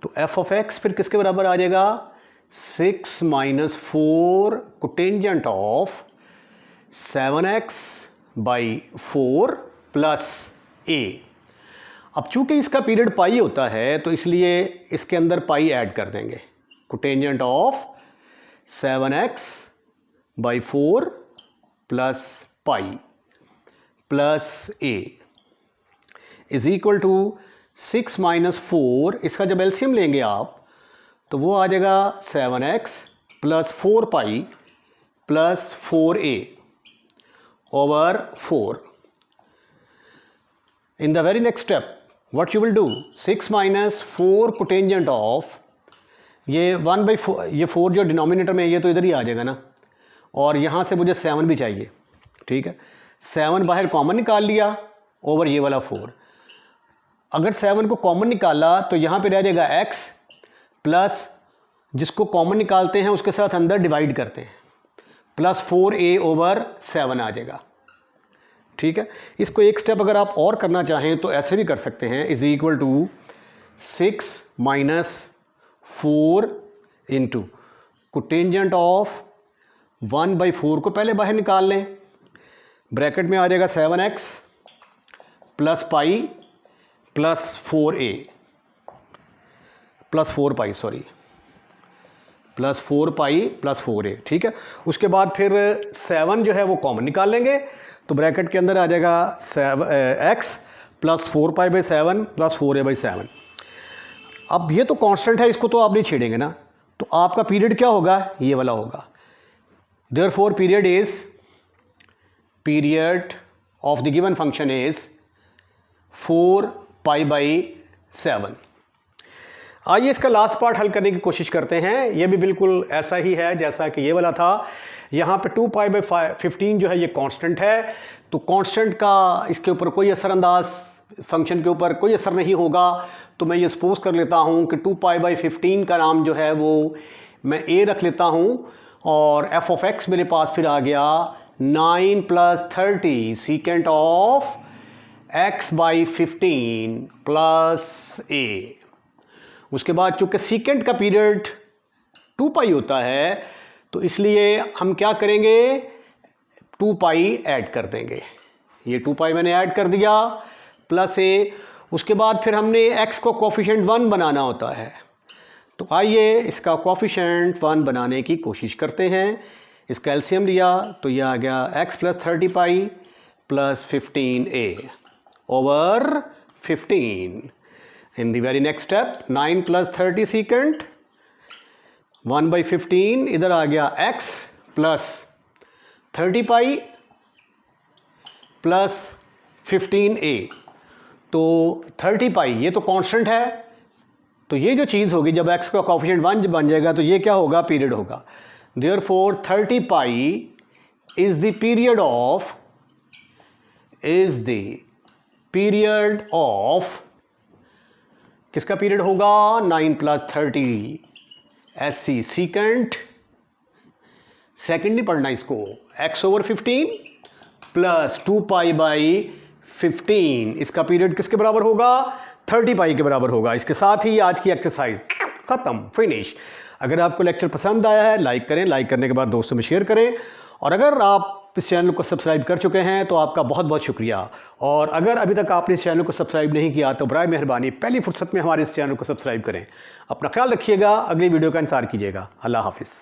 तो f ऑफ x फिर किसके बराबर आ जाएगा, 6 minus 4 cotangent of 7x by 4 plus a। अब चूंकि इसका पीरियड पाई होता है तो इसलिए इसके अंदर पाई ऐड कर देंगे, cotangent of 7x by 4 plus pi plus a is equal to 6 minus 4, इसका जब एलसीएम लेंगे आप तो वो आ जाएगा 7x plus 4 pi plus 4a over 4। In the very next step what you will do, 6 minus 4 cotangent of ये 1/4, ये 4 जो डिनोमिनेटर में है ये तो इधर ही आ जाएगा ना, और यहाँ से मुझे 7 भी चाहिए, ठीक है। 7 बाहर कॉमन निकाल लिया ओवर ये वाला 4। अगर 7 को कॉमन निकाला तो यहाँ पे रह जाएगा x प्लस जिसको कॉमन निकालते हैं उसके साथ अंदर डिवाइड करते हैं, प्लस 4a ओवर 7 आ जाएगा, ठीक है। इसको एक स्टेप अगर आप और करना चाहें तो ऐसे भी कर सकते हैं, is equal to 6 minus 4 into cotangent of 1/4 को पहले बाहर निकाल लें, ब्रैकेट में आ जाएगा 7x plus pi plus 4a plus 4 pi sorry plus 4 pi plus 4a, ठीक है। उसके बाद फिर 7 जो है वो कॉमन निकाल लेंगे, तो ब्रैकेट के अंदर आ जाएगा x plus 4 pi by 7 plus 4a by 7। अब ये तो कांस्टेंट है, इसको तो आप नहीं छेड़ेंगे ना, तो आपका पीरियड क्या होगा, ये वाला होगा। Therefore period of the given function is 4 pi by 7। आइए इसका लास्ट पार्ट हल करने की कोशिश करते हैं। ये भी बिल्कुल ऐसा ही है जैसा कि ये वाला था। यहाँ पे 2 पाई बाई 15 जो है ये कांस्टेंट है, तो कांस्टेंट का इसके ऊपर कोई असरअंदाज, फंक्शन के ऊपर कोई असर नहीं होगा। तो मैं ये सपोज कर लेता हूँ कि 2 पाई बाई 15 का नाम जो है वो मैं a रख लेता हूँ, और f ऑफ x मेरे पास फिर आ गया 9 plus 30 secant of x by 15 plus a। उसके बाद चूँकि सीकेंट का पीरियड 2 पाई होता है, तो इसलिए हम क्या करेंगे, 2 पाई ऐड कर देंगे। ये 2 पाई मैंने ऐड कर दिया प्लस a। उसके बाद फिर हमने x को कोफिशिएंट 1 बनाना होता है, तो आइए इसका कोफिशिएंट 1 बनाने की कोशिश करते हैं। इसका एलसीएम लिया तो यह आ गया x plus 30 pi plus 15a over 15। In the very next step 9 plus 30 secant 1/15, इधर आ गया x plus 30 pi plus 15a। तो 30 पाई ये तो कांस्टेंट है, तो ये जो चीज़ होगी जब x का कोफिशिएंट 1 बन जाएगा तो ये क्या होगा, पीरियड होगा। Therefore 30 pi is the period of किसका पीरियड होगा, 9 प्लस 30 SC सीकेंट, सेकेंड नहीं पढ़ना इसको, x over 15 plus 2 pi by 15। इसका पीरियड किसके बराबर होगा, 30 पाई के बराबर होगा। इसके साथ ही आज की एक्सरसाइज ख़त्म, फिनिश। अगर आपको लेक्चर पसंद आया है लाइक करें, लाइक करने के बाद दोस्तों में शेयर करें, और अगर आप इस चैनल को सब्सक्राइब कर चुके हैं तो आपका बहुत बहुत शुक्रिया। और अगर अभी तक आपने इस चैनल को सब्सक्राइब नहीं किया तो बराए मेहरबानी पहली फुर्सत में हमारे इस चैनल को सब्सक्राइब करें। अपना ख्याल रखिएगा, अगली वीडियो का इंतजार कीजिएगा। अल्लाह हाफिज़।